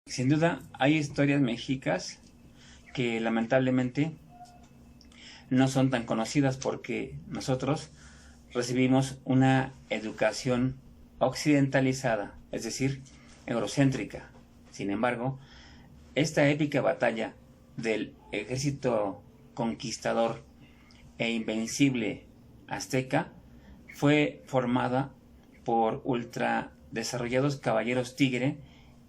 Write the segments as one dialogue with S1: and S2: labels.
S1: Sin duda, hay historias mexicas que lamentablemente no son tan conocidas porque nosotros recibimos una educación occidentalizada, es decir, eurocéntrica. Sin embargo, esta épica batalla del ejército conquistador e invencible azteca fue formada por ultra desarrollados caballeros tigre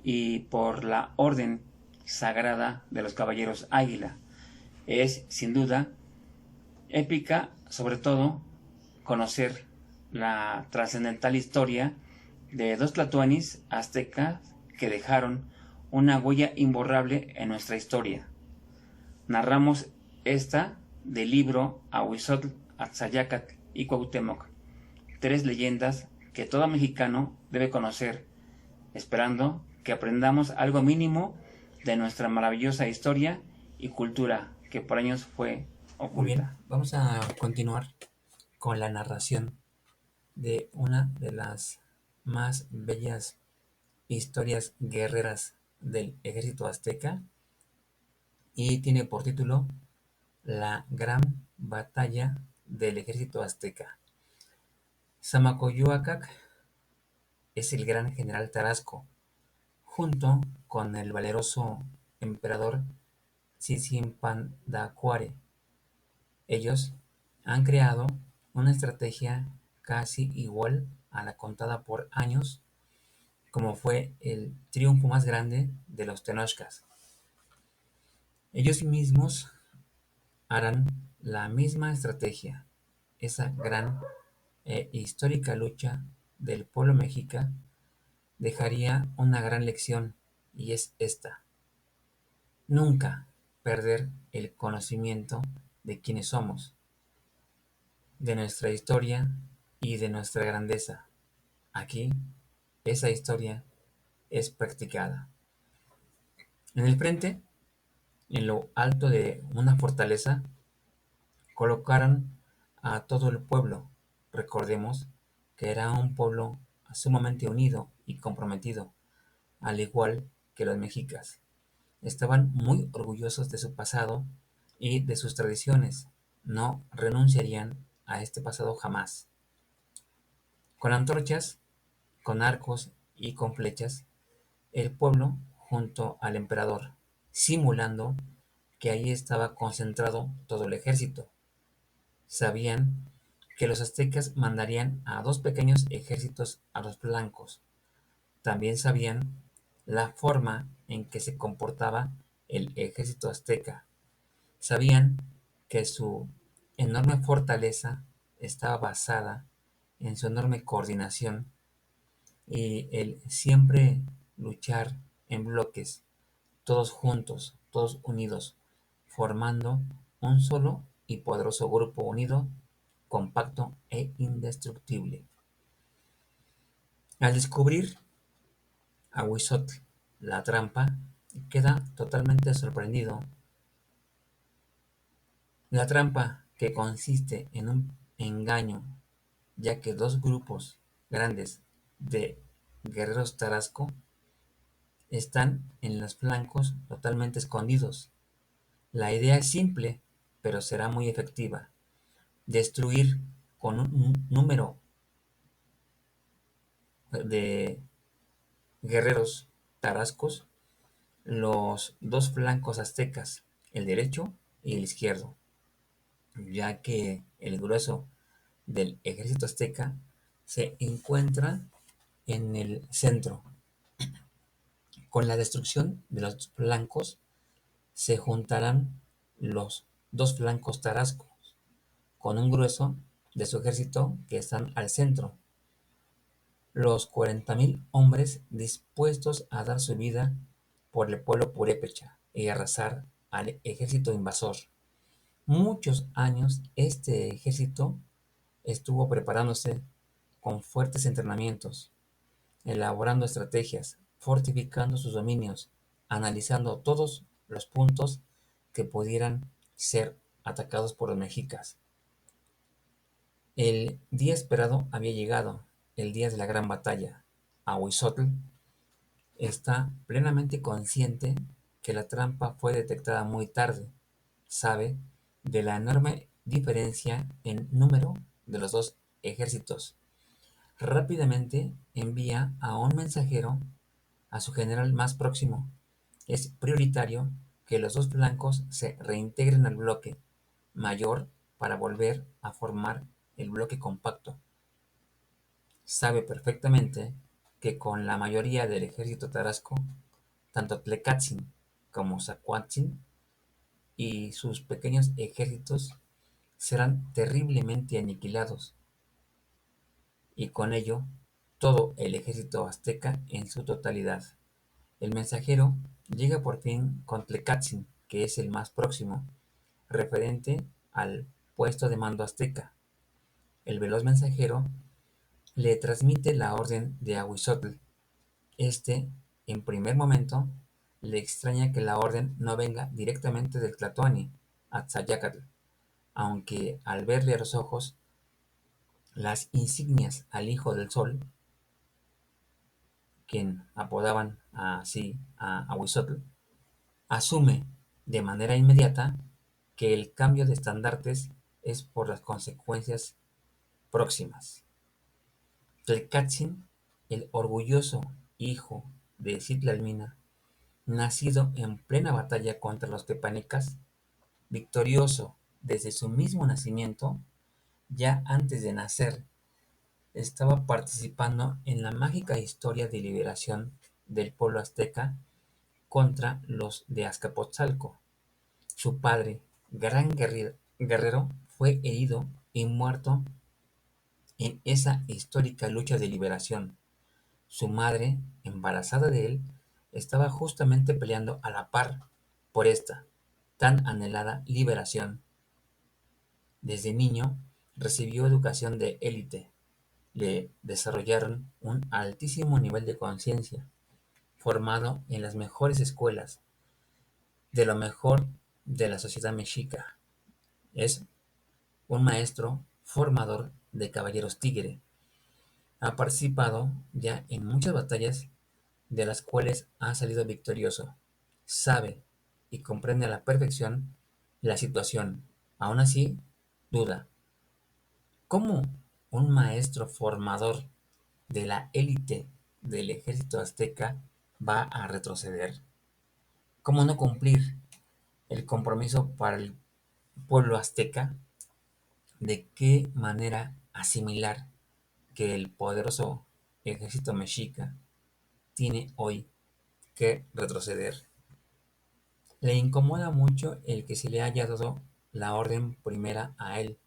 S1: y por la orden sagrada de los caballeros águila. Es sin duda épica, sobre todo, conocer la trascendental historia de dos tlatoanis aztecas que dejaron una huella imborrable en nuestra historia. Narramos esta del libro Ahuizotl, Atzayacatl y Cuauhtémoc, tres leyendas que todo mexicano debe conocer, esperando que aprendamos algo mínimo de nuestra maravillosa historia y cultura que por años fue
S2: Muy bien,
S1: oculta.
S2: vamos a continuar con la narración de una de las más bellas historias guerreras del ejército azteca y tiene por título La Gran Batalla del Ejército Azteca. Samacoyoacac es el gran general Tarasco, junto con el valeroso emperador Cicimpandacuare. Ellos han creado una estrategia casi igual a la contada por años, como fue el triunfo más grande de los Tenochcas. Ellos mismos harán la misma estrategia. Esa gran e histórica lucha del pueblo mexica dejaría una gran lección, y es esta: nunca perder el conocimiento de quiénes somos, de nuestra historia y de nuestra grandeza. Aquí, esa historia es practicada. En el frente, en lo alto de una fortaleza, colocaron a todo el pueblo. Recordemos que era un pueblo sumamente unido y comprometido, al igual que los mexicas. Estaban muy orgullosos de su pasado y de sus tradiciones. No renunciarían a este pasado jamás. Con antorchas, con arcos y con flechas, el pueblo junto al emperador, simulando que ahí estaba concentrado todo el ejército. Sabían que los aztecas mandarían a dos pequeños ejércitos a los flancos. También sabían la forma en que se comportaba el ejército azteca. Sabían que su enorme fortaleza estaba basada en su enorme coordinación y el siempre luchar en bloques, todos juntos, todos unidos, formando un solo y poderoso grupo unido, compacto e indestructible. Al descubrir a Huizotl la trampa, queda totalmente sorprendido. La trampa, que consiste en un engaño, ya que dos grupos grandes de guerreros tarasco están en los flancos totalmente escondidos. La idea es simple, pero será muy efectiva: destruir con un número de guerreros tarascos los dos flancos aztecas, el derecho y el izquierdo, ya que el grueso del ejército azteca se encuentra en el centro. Con la destrucción de los flancos se juntarán los dos flancos tarascos con un grueso de su ejército que están al centro, los 40,000 hombres dispuestos a dar su vida por el pueblo purépecha y arrasar al ejército invasor. Muchos años este ejército estuvo preparándose con fuertes entrenamientos, elaborando estrategias, fortificando sus dominios, analizando todos los puntos que pudieran ser atacados por los mexicas. El día esperado había llegado, el día de la gran batalla. Ahuizotl está plenamente consciente que la trampa fue detectada muy tarde. Sabe de la enorme diferencia en número de los dos ejércitos. Rápidamente envía a un mensajero a su general más próximo. Es prioritario que los dos flancos se reintegren al bloque mayor para volver a formar el bloque compacto. Sabe perfectamente que con la mayoría del ejército tarasco, tanto Tlecátzin como Zacualtzin y sus pequeños ejércitos serán terriblemente aniquilados, y con ello todo el ejército azteca en su totalidad. El mensajero llega por fin con Tlecátzin, que es el más próximo, referente al puesto de mando azteca. El veloz mensajero le transmite la orden de Ahuizotl. Este, en primer momento, le extraña que la orden no venga directamente del Tlatoani, Atzayacatl, aunque al verle a los ojos las insignias al Hijo del Sol, quien apodaban así a Ahuizotl, asume de manera inmediata que el cambio de estandartes es por las consecuencias próximas. Tlecátzin, el orgulloso hijo de Citlalmina, nacido en plena batalla contra los tepanecas, victorioso desde su mismo nacimiento, ya antes de nacer, estaba participando en la mágica historia de liberación del pueblo azteca contra los de Azcapotzalco. Su padre, gran guerrero, fue herido y muerto en esa histórica lucha de liberación. Su madre, embarazada de él, estaba justamente peleando a la par por esta tan anhelada liberación. Desde niño recibió educación de élite. Le desarrollaron un altísimo nivel de conciencia, formado en las mejores escuelas, de lo mejor de la sociedad mexica. Es un maestro formador de caballeros tigre. Ha participado ya en muchas batallas de las cuales ha salido victorioso. Sabe y comprende a la perfección la situación. Aún así, duda. ¿Cómo un maestro formador de la élite del ejército azteca va a retroceder? ¿Cómo no cumplir el compromiso para el pueblo azteca? ¿De qué manera asimilar que el poderoso ejército mexica tiene hoy que retroceder? Le incomoda mucho el que se le haya dado la orden primera a él,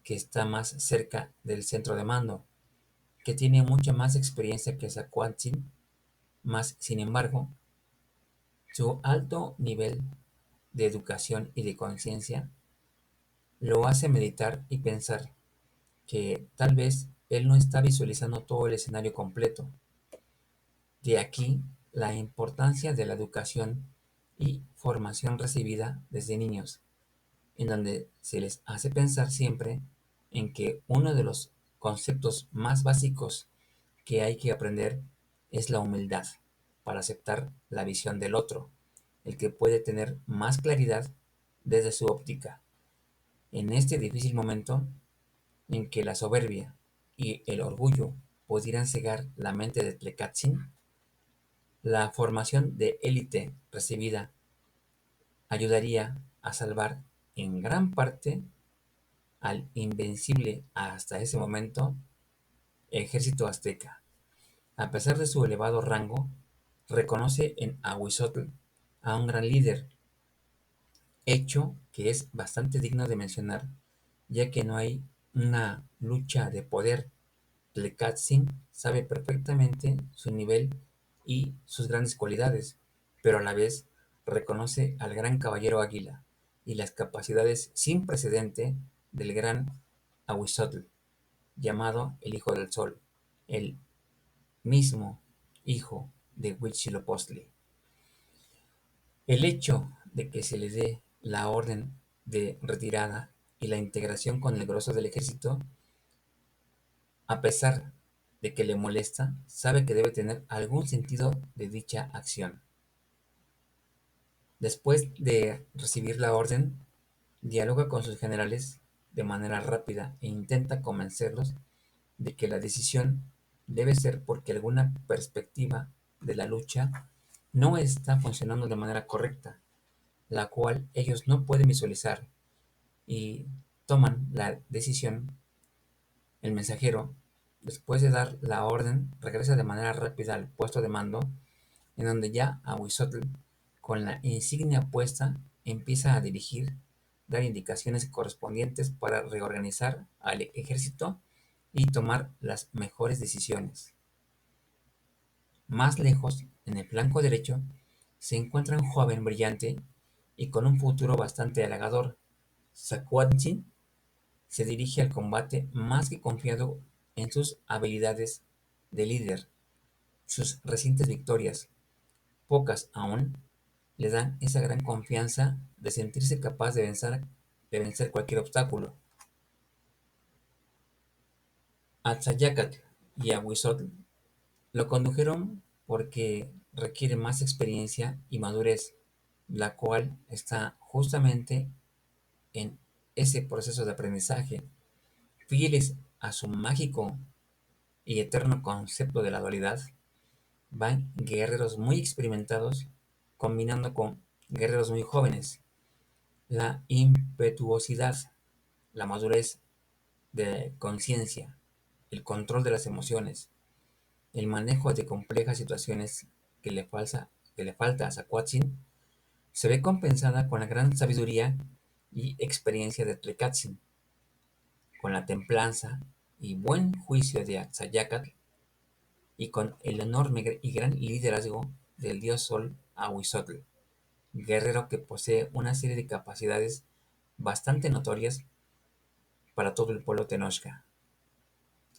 S2: que está más cerca del centro de mando, que tiene mucha más experiencia que Zacualtzin, más sin embargo, su alto nivel de educación y de conciencia lo hace meditar y pensar que tal vez él no está visualizando todo el escenario completo. De aquí la importancia de la educación y formación recibida desde niños, en donde se les hace pensar siempre en que uno de los conceptos más básicos que hay que aprender es la humildad para aceptar la visión del otro, el que puede tener más claridad desde su óptica. En este difícil momento en que la soberbia y el orgullo pudieran cegar la mente de Tlecátzin, la formación de élite recibida ayudaría a salvar en gran parte al invencible hasta ese momento ejército azteca. A pesar de su elevado rango, reconoce en Ahuizotl a un gran líder, hecho que es bastante digno de mencionar, ya que no hay una lucha de poder. Tlecátzin sabe perfectamente su nivel y sus grandes cualidades, pero a la vez reconoce al gran caballero águila y las capacidades sin precedente del gran Ahuizotl, llamado el Hijo del Sol, el mismo hijo de Huitzilopochtli. El hecho de que se le dé la orden de retirada y la integración con el grosso del ejército, a pesar de que le molesta, sabe que debe tener algún sentido de dicha acción. Después de recibir la orden, dialoga con sus generales de manera rápida e intenta convencerlos de que la decisión debe ser porque alguna perspectiva de la lucha no está funcionando de manera correcta, la cual ellos no pueden visualizar, y toman la decisión. El mensajero, después de dar la orden, regresa de manera rápida al puesto de mando, en donde ya Ahuizotl, con la insignia puesta, empieza a dirigir, dar indicaciones correspondientes para reorganizar al ejército y tomar las mejores decisiones. Más lejos, en el flanco derecho, se encuentra un joven brillante y con un futuro bastante halagador. Saquatzin se dirige al combate más que confiado en sus habilidades de líder. Sus recientes victorias, pocas aún, le dan esa gran confianza de sentirse capaz de vencer cualquier obstáculo. Atzayacatl y Ahuizotl lo condujeron porque requiere más experiencia y madurez, la cual está justamente en ese proceso de aprendizaje. Fieles a su mágico y eterno concepto de la dualidad, van guerreros muy experimentados combinando con guerreros muy jóvenes. La impetuosidad, la madurez de conciencia, el control de las emociones, el manejo de complejas situaciones que le falta a Saquatzin, se ve compensada con la gran sabiduría y experiencia de Tlecátzin, con la templanza y buen juicio de Axayácatl y con el enorme y gran liderazgo del dios Sol Ahuizotl, guerrero que posee una serie de capacidades bastante notorias para todo el pueblo Tenochca.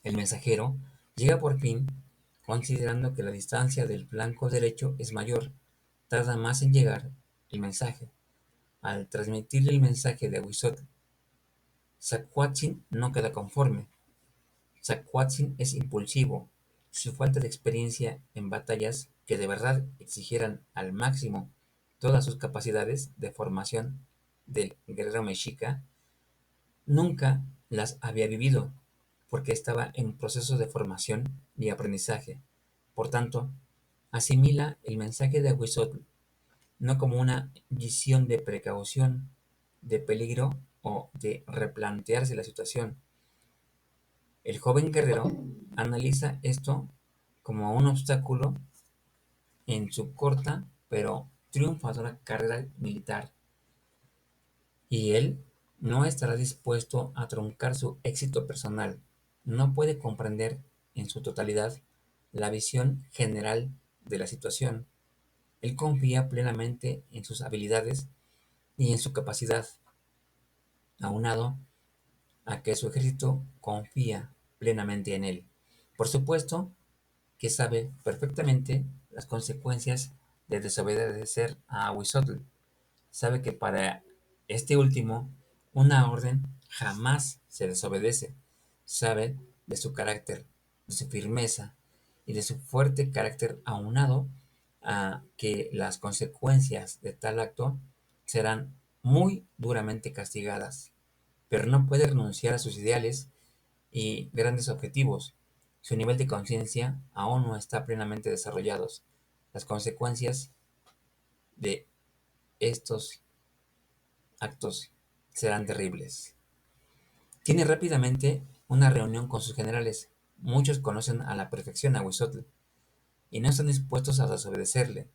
S2: El mensajero llega por fin, considerando que la distancia del flanco derecho es mayor, tarda más en llegar el mensaje. Al transmitirle el mensaje de Ahuizotl, Saquatzin no queda conforme. Saquatzin es impulsivo. Su falta de experiencia en batallas que de verdad exigieran al máximo todas sus capacidades de formación del guerrero mexica, nunca las había vivido, porque estaba en proceso de formación y aprendizaje. Por tanto, asimila el mensaje de Ahuizotl no como una visión de precaución, de peligro o de replantearse la situación. El joven guerrero analiza esto como un obstáculo en su corta pero triunfadora carrera militar, y él no estará dispuesto a truncar su éxito personal. No puede comprender en su totalidad la visión general de la situación. Él confía plenamente en sus habilidades y en su capacidad, aunado a que su ejército confía plenamente en él. Por supuesto que sabe perfectamente las consecuencias de desobedecer a Ahuizotl. Sabe que para este último una orden jamás se desobedece. Sabe de su carácter, de su firmeza y de su fuerte carácter, aunado a que las consecuencias de tal acto serán muy duramente castigadas, pero no puede renunciar a sus ideales y grandes objetivos. Su nivel de conciencia aún no está plenamente desarrollado. Las consecuencias de estos actos serán terribles. Tiene rápidamente una reunión con sus generales. Muchos conocen a la perfección a Huizotl y no están dispuestos a desobedecerle.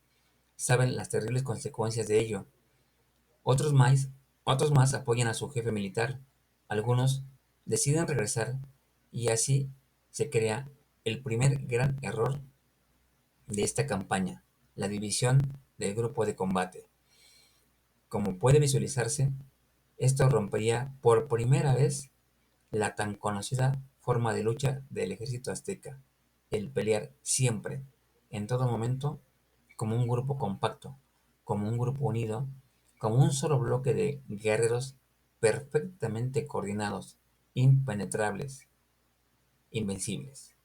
S2: Saben las terribles consecuencias de ello. Otros más, otros más apoyan a su jefe militar. Algunos deciden regresar, y así se crea el primer gran error de esta campaña: la división del grupo de combate. Como puede visualizarse, esto rompería por primera vez la tan conocida forma de lucha del ejército azteca: el pelear siempre, en todo momento, como un grupo compacto, como un grupo unido, como un solo bloque de guerreros perfectamente coordinados, impenetrables, invencibles.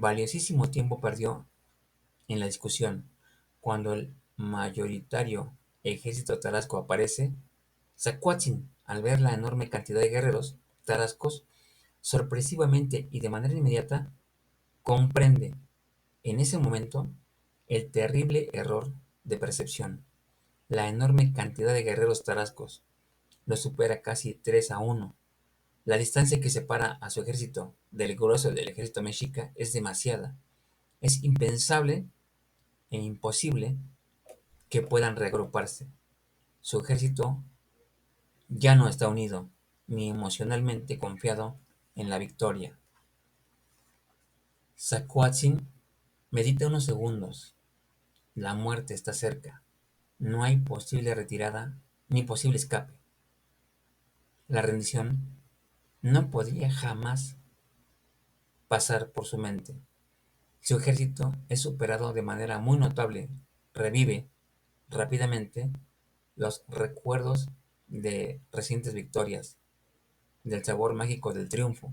S2: Valiosísimo tiempo perdió en la discusión. Cuando el mayoritario ejército tarasco aparece, Zacuatzin, al ver la enorme cantidad de guerreros tarascos, sorpresivamente y de manera inmediata, comprende en ese momento el terrible error de percepción. La enorme cantidad de guerreros tarascos lo supera casi 3-1. La distancia que separa a su ejército del grueso del ejército mexica es demasiada. Es impensable e imposible que puedan reagruparse. Su ejército ya no está unido, ni emocionalmente confiado en la victoria. Zacuatzin medita unos segundos. La muerte está cerca. No hay posible retirada ni posible escape. La rendición no podría jamás pasar por su mente. Su ejército es superado de manera muy notable. Revive rápidamente los recuerdos de recientes victorias, del sabor mágico del triunfo.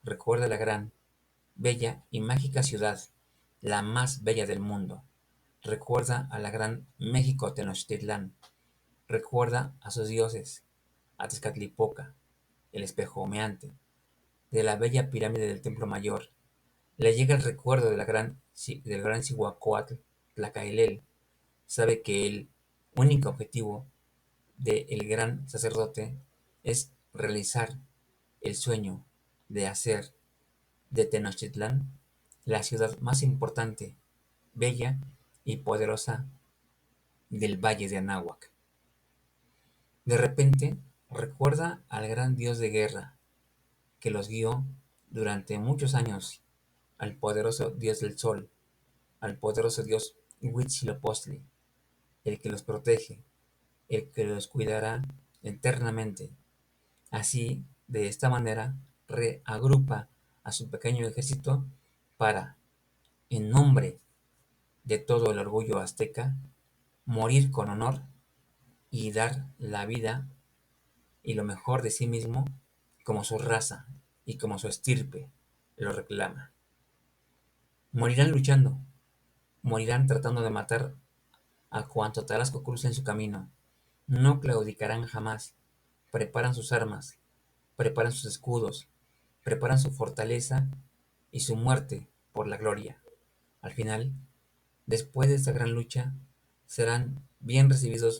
S2: Recuerda la gran, bella y mágica ciudad, la más bella del mundo. Recuerda a la gran México Tenochtitlán. Recuerda a sus dioses, a Tezcatlipoca, el espejo humeante, de la bella pirámide del Templo Mayor. Le llega el recuerdo del gran Cihuacóatl, Tlacaelel. Sabe que el único objetivo del gran sacerdote es realizar el sueño de hacer de Tenochtitlán la ciudad más importante, bella y poderosa del valle de Anáhuac. De repente recuerda al gran dios de guerra que los guió durante muchos años, al poderoso dios del sol, al poderoso dios Huitzilopochtli, el que los protege, el que los cuidará eternamente. Así, de esta manera, reagrupa a su pequeño ejército para, en nombre de todo el orgullo azteca, morir con honor y dar la vida y lo mejor de sí mismo como su raza y como su estirpe lo reclama. Morirán luchando, morirán tratando de matar a cuanto Tarasco cruce en su camino. No claudicarán jamás. Preparan sus armas, preparan sus escudos, preparan su fortaleza y su muerte por la gloria. Al final, después de esta gran lucha, serán bien recibidos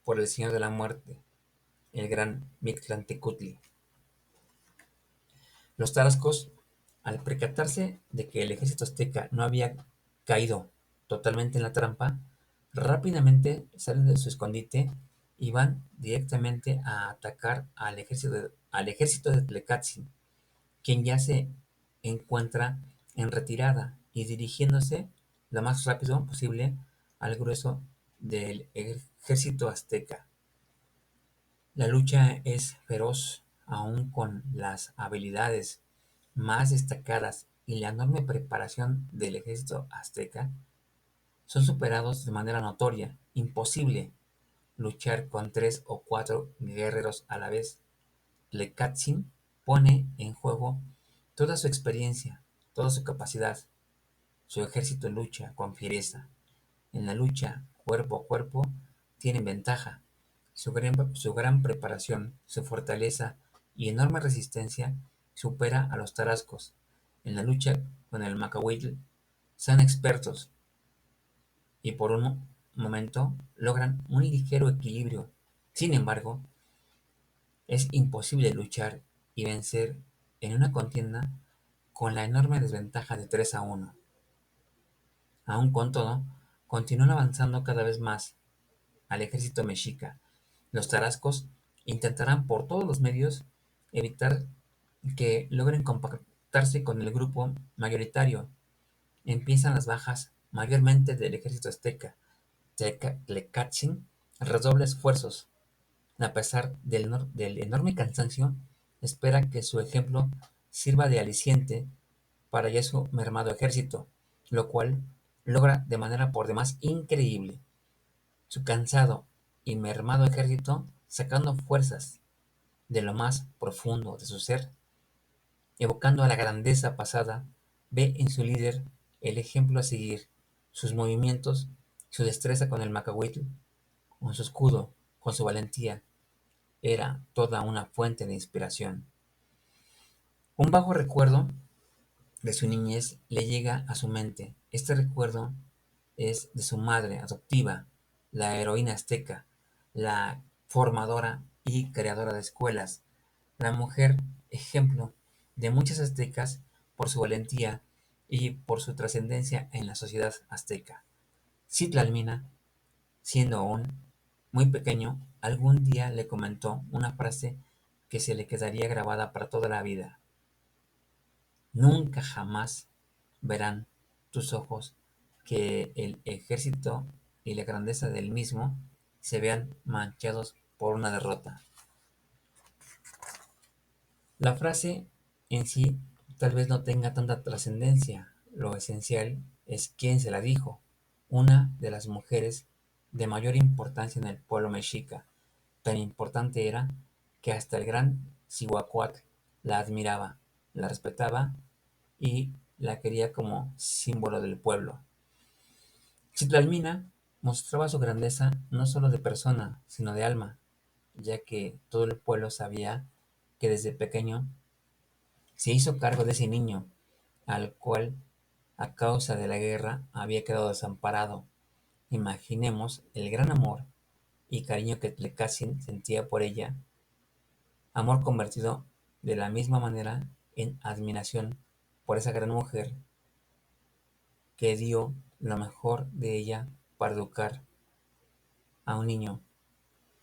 S2: por el Señor de la Muerte, el gran Mictlantecutli. Los tarascos, al percatarse de que el ejército azteca no había caído totalmente en la trampa, rápidamente salen de su escondite y van directamente a atacar al ejército de Tlecatzin, quien ya se encuentra en retirada y dirigiéndose lo más rápido posible al grueso del ejército azteca. La lucha es feroz, aún con las habilidades más destacadas y la enorme preparación del ejército azteca. Son superados de manera notoria. Imposible luchar con 3 o 4 guerreros a la vez. Tlecatzin pone en juego toda su experiencia, toda su capacidad. Su ejército lucha con fiereza. En la lucha cuerpo a cuerpo tienen ventaja. Su gran preparación, su fortaleza y enorme resistencia supera a los tarascos. En la lucha con el Macahuitl son expertos y por un momento logran un ligero equilibrio. Sin embargo, es imposible luchar y vencer en una contienda con la enorme desventaja de 3-1. Aun con todo, continúan avanzando cada vez más al ejército mexica. Los tarascos intentarán por todos los medios evitar que logren compactarse con el grupo mayoritario. Empiezan las bajas mayormente del ejército azteca. Tlecatzin redobla esfuerzos. A pesar del enorme cansancio, espera que su ejemplo sirva de aliciente para ya su mermado ejército, lo cual logra de manera por demás increíble. Su cansado y mermado ejército, sacando fuerzas de lo más profundo de su ser, evocando a la grandeza pasada ve en su líder el ejemplo a seguir. Sus movimientos, su destreza con el macahuitl, con su escudo, con su valentía, era toda una fuente de inspiración. Un vago recuerdo de su niñez le llega a su mente. Este recuerdo es de su madre adoptiva, la heroína azteca, la formadora y creadora de escuelas, la mujer ejemplo de muchas aztecas por su valentía y por su trascendencia en la sociedad azteca. Citlalmina, siendo aún muy pequeño, algún día le comentó una frase que se le quedaría grabada para toda la vida. Nunca jamás verán tus ojos que el ejército y la grandeza del mismo se vean manchados por una derrota. La frase en sí tal vez no tenga tanta trascendencia. Lo esencial es quién se la dijo. Una de las mujeres de mayor importancia en el pueblo mexica. Tan importante era que hasta el gran Cihuacóatl la admiraba, la respetaba y la quería como símbolo del pueblo. Citlalmina mostraba su grandeza no solo de persona, sino de alma, ya que todo el pueblo sabía que desde pequeño se hizo cargo de ese niño, al cual, a causa de la guerra, había quedado desamparado. Imaginemos el gran amor y cariño que Tlecatsin sentía por ella, amor convertido de la misma manera en admiración por esa gran mujer que dio lo mejor de ella para educar a un niño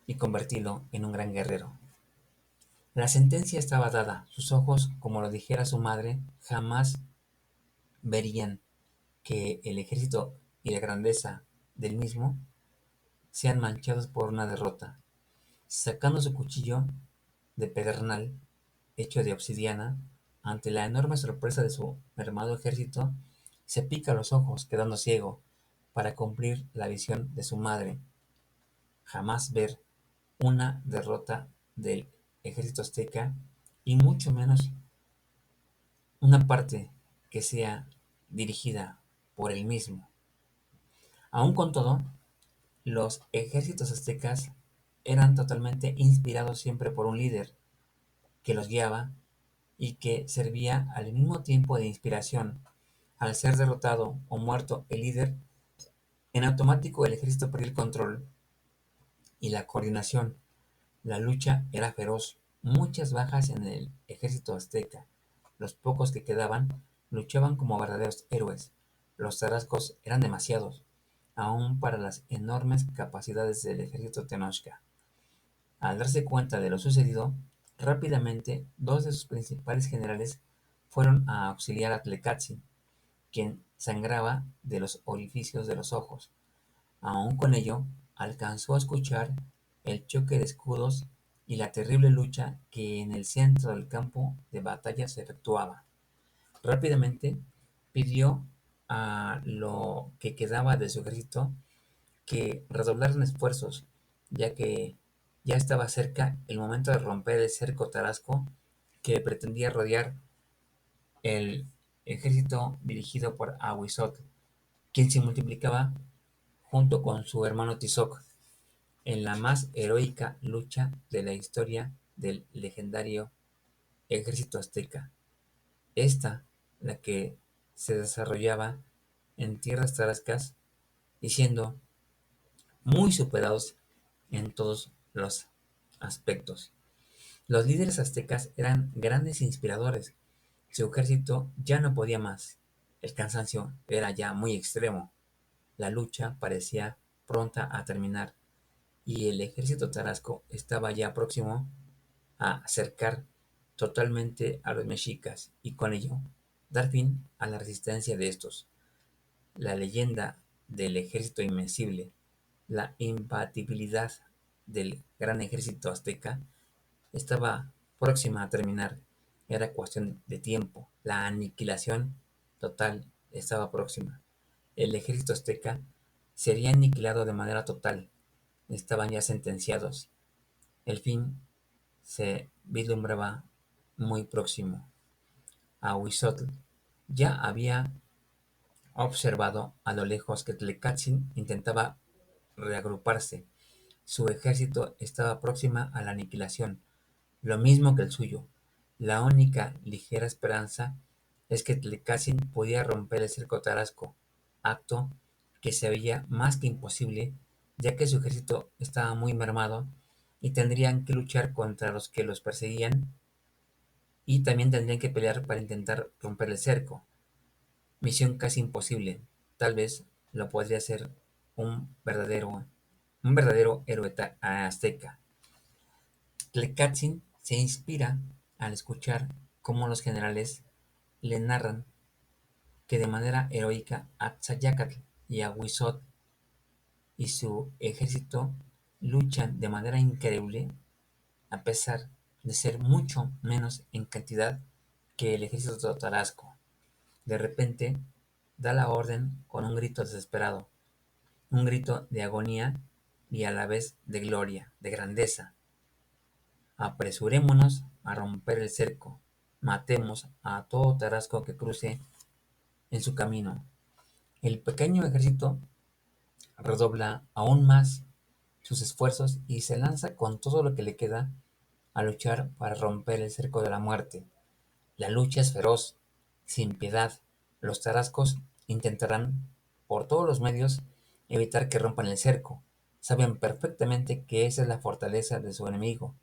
S2: y convertirlo en un gran guerrero. La sentencia estaba dada, sus ojos, como lo dijera su madre, jamás verían que el ejército y la grandeza del mismo sean manchados por una derrota. Sacando su cuchillo de pedernal, hecho de obsidiana, ante la enorme sorpresa de su mermado ejército, se pica los ojos, quedando ciego, para cumplir la visión de su madre, jamás ver una derrota del ejército azteca y mucho menos una parte que sea dirigida por él mismo. Aun con todo, los ejércitos aztecas eran totalmente inspirados siempre por un líder que los guiaba y que servía al mismo tiempo de inspiración. Al ser derrotado o muerto el líder, en automático el ejército perdió el control y la coordinación. La lucha era feroz, muchas bajas en el ejército azteca. Los pocos que quedaban luchaban como verdaderos héroes. Los tarascos eran demasiados, aún para las enormes capacidades del ejército tenochca. Al darse cuenta de lo sucedido, rápidamente dos de sus principales generales fueron a auxiliar a Tlecatsin, quien sangraba de los orificios de los ojos. Aun con ello, alcanzó a escuchar el choque de escudos y la terrible lucha que en el centro del campo de batalla se efectuaba. Rápidamente pidió a lo que quedaba de su ejército que redoblaran esfuerzos, ya que ya estaba cerca el momento de romper el cerco tarasco que pretendía rodear el ejército dirigido por Ahuizotl, quien se multiplicaba junto con su hermano Tizoc en la más heroica lucha de la historia del legendario ejército azteca. Esta, la que se desarrollaba en tierras tarascas y siendo muy superados en todos los aspectos. Los líderes aztecas eran grandes inspiradores. Su ejército ya no podía más. El cansancio era ya muy extremo. La lucha parecía pronta a terminar y el ejército tarasco estaba ya próximo a cercar totalmente a los mexicas y con ello dar fin a la resistencia de estos. La leyenda del ejército invencible, la imbatibilidad del gran ejército azteca estaba próxima a terminar. Era cuestión de tiempo. La aniquilación total estaba próxima. El ejército azteca sería aniquilado de manera total. Estaban ya sentenciados. El fin se vislumbraba muy próximo. Ahuizotl Ya había observado a lo lejos que Tlecátzin intentaba reagruparse. Su ejército estaba próxima a la aniquilación, lo mismo que el suyo. La única ligera esperanza es que Tlecátzin podía romper el cerco tarasco, acto que se veía más que imposible, ya que su ejército estaba muy mermado y tendrían que luchar contra los que los perseguían y también tendrían que pelear para intentar romper el cerco. Misión casi imposible. Tal vez lo podría ser un verdadero héroe azteca. Tlecátzin se inspira al escuchar cómo los generales le narran que de manera heroica Axayácatl y Ahuizot y su ejército luchan de manera increíble a pesar de ser mucho menos en cantidad que el ejército tarasco. De repente da la orden con un grito desesperado, un grito de agonía y a la vez de gloria, de grandeza. Apresurémonos a romper el cerco, matemos a todo Tarasco que cruce en su camino. El pequeño ejército redobla aún más sus esfuerzos y se lanza con todo lo que le queda a luchar para romper el cerco de la muerte. La lucha es feroz, sin piedad. Los tarascos intentarán por todos los medios evitar que rompan el cerco. Saben perfectamente que esa es la fortaleza de su enemigo.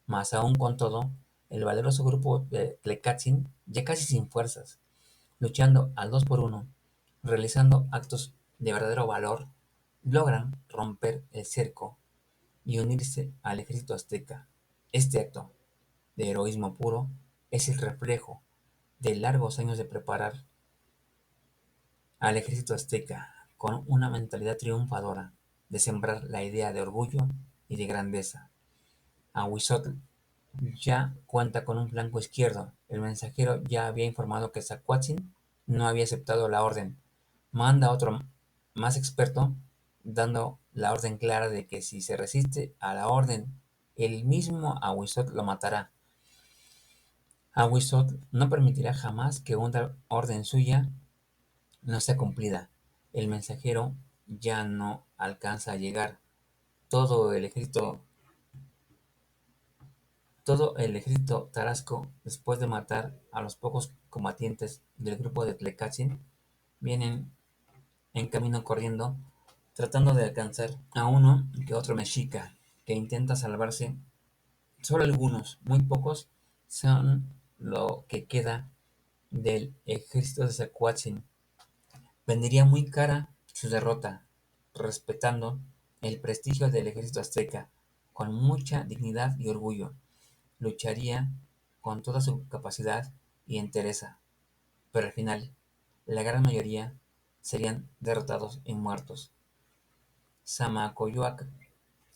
S2: Mas aún con todo, el valeroso grupo de Tlecátzin, ya casi sin fuerzas, luchando al 2 por 1, realizando actos de verdadero valor, logran romper el cerco y unirse al ejército azteca. Este acto de heroísmo puro es el reflejo de largos años de preparar al ejército azteca con una mentalidad triunfadora, de sembrar la idea de orgullo y de grandeza. Ahuizotl ya cuenta con un flanco izquierdo. El mensajero ya había informado que Zacuatzin no había aceptado la orden. Manda a otro más experto, dando la orden clara de que si se resiste a la orden, el mismo Ahuizotl lo matará. Ahuizotl no permitirá jamás que una orden suya no sea cumplida. El mensajero ya no alcanza a llegar. Todo el ejército Todo el ejército tarasco, después de matar a los pocos combatientes del grupo de Tlecátzin, vienen en camino corriendo, tratando de alcanzar a uno que otro mexica, que intenta salvarse. Solo algunos, muy pocos, son lo que queda del ejército de Zacuatzin. Vendería muy cara su derrota, respetando el prestigio del ejército azteca, con mucha dignidad y orgullo. Lucharía con toda su capacidad y entereza, pero al final, la gran mayoría serían derrotados y muertos. Samacoyoac,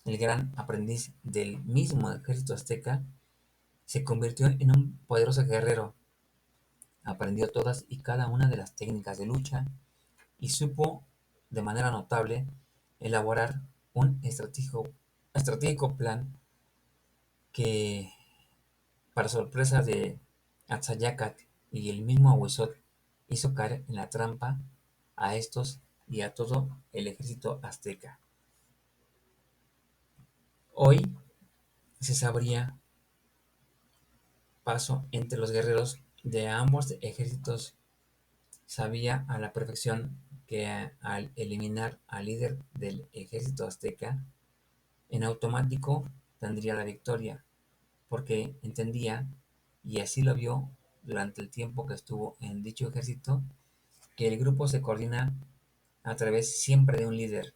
S2: el gran aprendiz del mismo ejército azteca, se convirtió en un poderoso guerrero. Aprendió todas y cada una de las técnicas de lucha y supo, de manera notable, elaborar un estratégico plan que, para sorpresa de Axayácatl y el mismo Ahuizotl, hizo caer en la trampa a estos y a todo el ejército azteca. Hoy se sabría paso entre los guerreros de ambos ejércitos sabía a la perfección que al eliminar al líder del ejército azteca, en automático tendría la victoria, porque entendía, y así lo vio durante el tiempo que estuvo en dicho ejército, que el grupo se coordina a través siempre de un líder,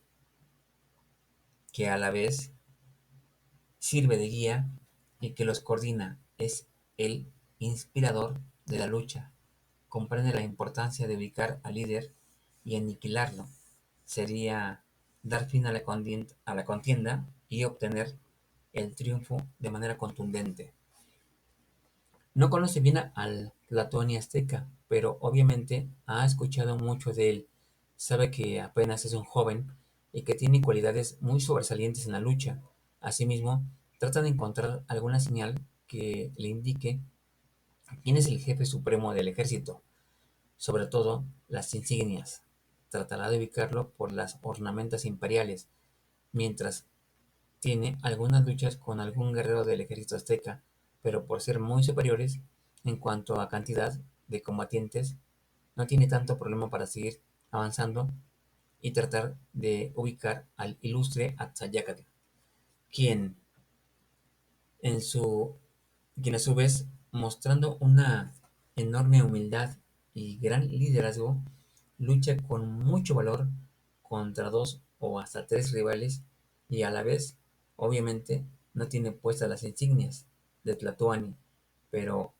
S2: que a la vez sirve de guía y que los coordina, es el inspirador de la lucha. Comprende la importancia de ubicar al líder y aniquilarlo. Sería dar fin a la contienda y obtener el triunfo de manera contundente. No conoce bien al Tlatoani azteca, pero obviamente ha escuchado mucho de él. Sabe que apenas es un joven y que tiene cualidades muy sobresalientes en la lucha. Asimismo, trata de encontrar alguna señal que le indique quién es el jefe supremo del ejército. sobre todo las insignias. Tratará de ubicarlo por las ornamentas imperiales, mientras tiene algunas luchas con algún guerrero del ejército azteca, pero por ser muy superiores en cuanto a cantidad de combatientes, no tiene tanto problema para seguir avanzando y tratar de ubicar al ilustre Atzayácatl, quien en su quien a su vez, mostrando una enorme humildad y gran liderazgo, lucha con mucho valor contra dos o hasta tres rivales y a la vez, obviamente, no tiene puestas las insignias de Tlatoani, pero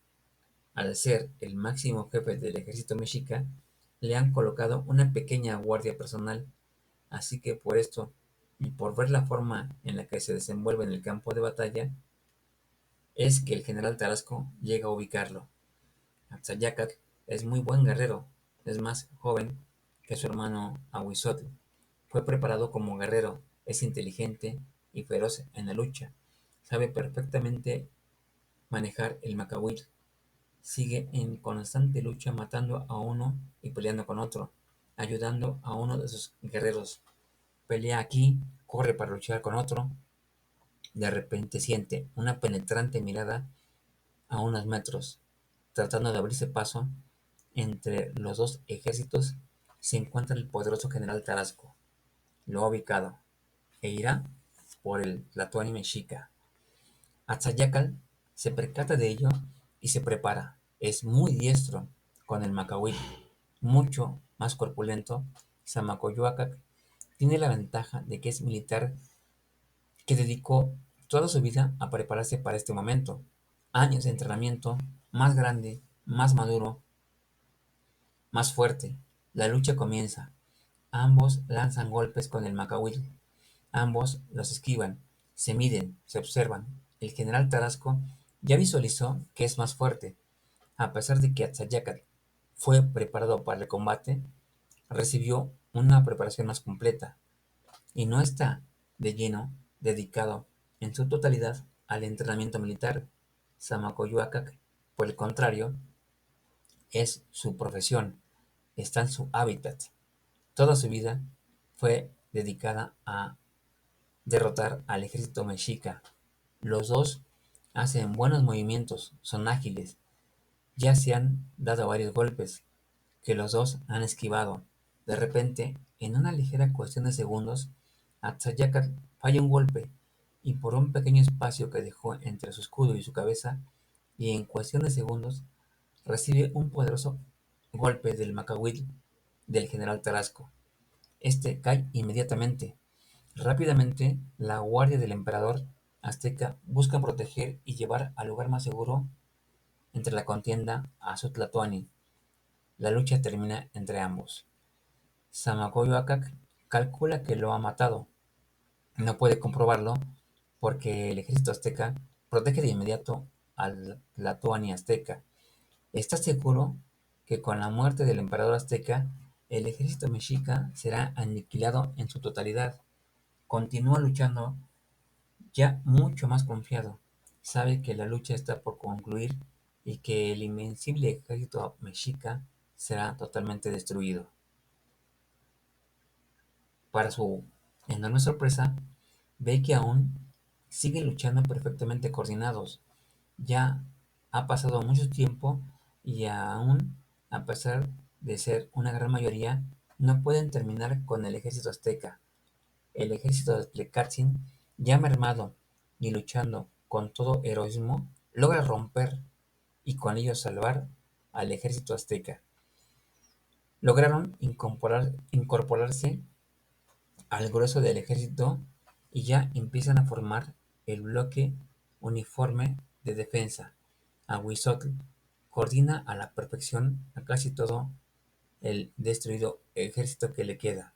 S2: al ser el máximo jefe del ejército mexica, le han colocado una pequeña guardia personal, así que por esto, y por ver la forma en la que se desenvuelve en el campo de batalla, es que el general Tarasco llega a ubicarlo. Axayácatl es muy buen guerrero, es más joven que su hermano Ahuizotl. Fue preparado como guerrero, es inteligente y feroz en la lucha. Sabe perfectamente manejar el macahuil. Sigue en constante lucha matando a uno y peleando con otro, ayudando a uno de sus guerreros. Pelea aquí, corre para luchar con otro. De repente siente una penetrante mirada a unos metros, tratando de abrirse paso entre los dos ejércitos. Se encuentra el poderoso general Tarasco. Lo ha ubicado e irá por el Tlatoani mexica. Atzayácatl se percata de ello y se prepara. Es muy diestro con el macahuil, mucho más corpulento. Zamacoyoacac tiene la ventaja de que es militar que dedicó toda su vida a prepararse para este momento. Años de entrenamiento, más grande, más maduro, más fuerte. La lucha comienza. Ambos lanzan golpes con el macahuil. Ambos los esquivan. Se miden, se observan. El general Tarasco ya visualizó que es más fuerte. A pesar de que Atzayácatl fue preparado para el combate, recibió una preparación más completa y no está de lleno dedicado en su totalidad al entrenamiento militar. Zamacoyoacac, por el contrario, es su profesión, está en su hábitat. Toda su vida fue dedicada a derrotar al ejército mexica. Los dos hacen buenos movimientos, son ágiles, ya se han dado varios golpes que los dos han esquivado. De repente, en una ligera cuestión de segundos, Atzayácatl falla un golpe y por un pequeño espacio que dejó entre su escudo y su cabeza, y en cuestión de segundos recibe un poderoso golpe del macahuil del general Tarasco. Este cae inmediatamente. Rápidamente, la guardia del emperador azteca busca proteger y llevar al lugar más seguro entre la contienda a Sutlatoani. La lucha termina entre ambos. Zamacoyoacac calcula que lo ha matado. No puede comprobarlo porque el ejército azteca protege de inmediato al Tlatoani azteca. Está seguro que con la muerte del emperador azteca, el ejército mexica será aniquilado en su totalidad. Continúa luchando ya mucho más confiado. Sabe que la lucha está por concluir y que el invencible ejército mexica será totalmente destruido. Para su enorme sorpresa, ve que aún siguen luchando perfectamente coordinados. Ya ha pasado mucho tiempo y aún, a pesar de ser una gran mayoría, no pueden terminar con el ejército azteca. El ejército de Tlecatzin, ya mermado y luchando con todo heroísmo, logra romper y con ello salvar al ejército azteca. Lograron incorporarse al grueso del ejército y ya empiezan a formar el bloque uniforme de defensa. Ahuizotl coordina a la perfección a casi todo el destruido ejército que le queda.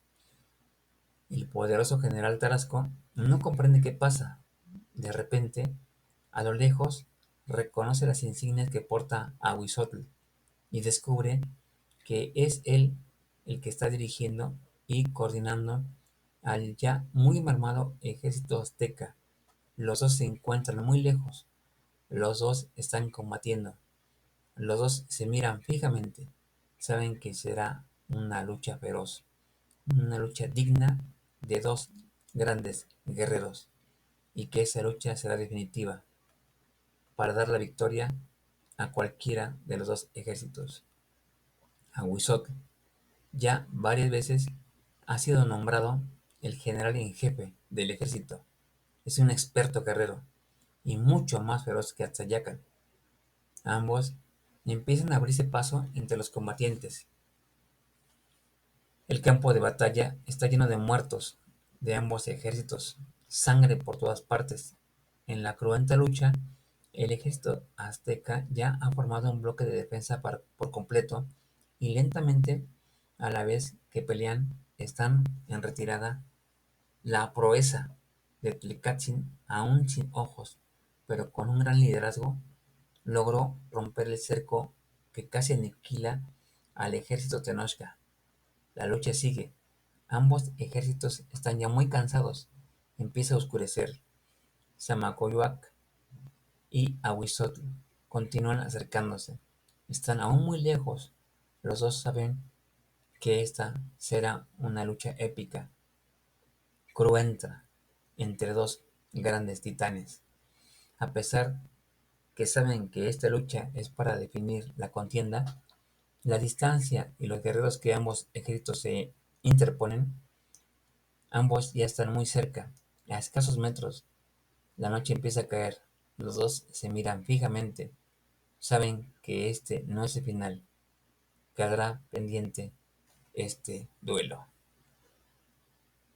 S2: El poderoso general Tarasco no comprende qué pasa. De repente, a lo lejos, reconoce las insignias que porta Ahuizotl y descubre que es él el que está dirigiendo y coordinando al ya muy mermado ejército azteca. Los dos se encuentran muy lejos, los dos están combatiendo, los dos se miran fijamente. Saben que será una lucha feroz, una lucha digna de dos grandes guerreros, y que esa lucha será definitiva para dar la victoria a cualquiera de los dos ejércitos. Ahuizotl ya varias veces ha sido nombrado el general en jefe del ejército. Es un experto guerrero y mucho más feroz que Atzayacan. Ambos empiezan a abrirse paso entre los combatientes. El campo de batalla está lleno de muertos de ambos ejércitos, sangre por todas partes. En la cruenta lucha, el ejército azteca ya ha formado un bloque de defensa por completo y lentamente, a la vez que pelean, están en retirada. La proeza de Tlacatzin, aún sin ojos, pero con un gran liderazgo, logró romper el cerco que casi aniquila al ejército Tenochca. La lucha sigue. Ambos ejércitos están ya muy cansados. Empieza a oscurecer. Samacoyoac y Ahuizotl continúan acercándose. Están aún muy lejos. Los dos saben que esta será una lucha épica, cruenta, entre dos grandes titanes. A pesar que saben que esta lucha es para definir la contienda, la distancia y los guerreros que ambos ejércitos se interponen, ambos ya están muy cerca, a escasos metros. La noche empieza a caer. Los dos se miran fijamente. Saben que este no es el final. Quedará pendiente este duelo.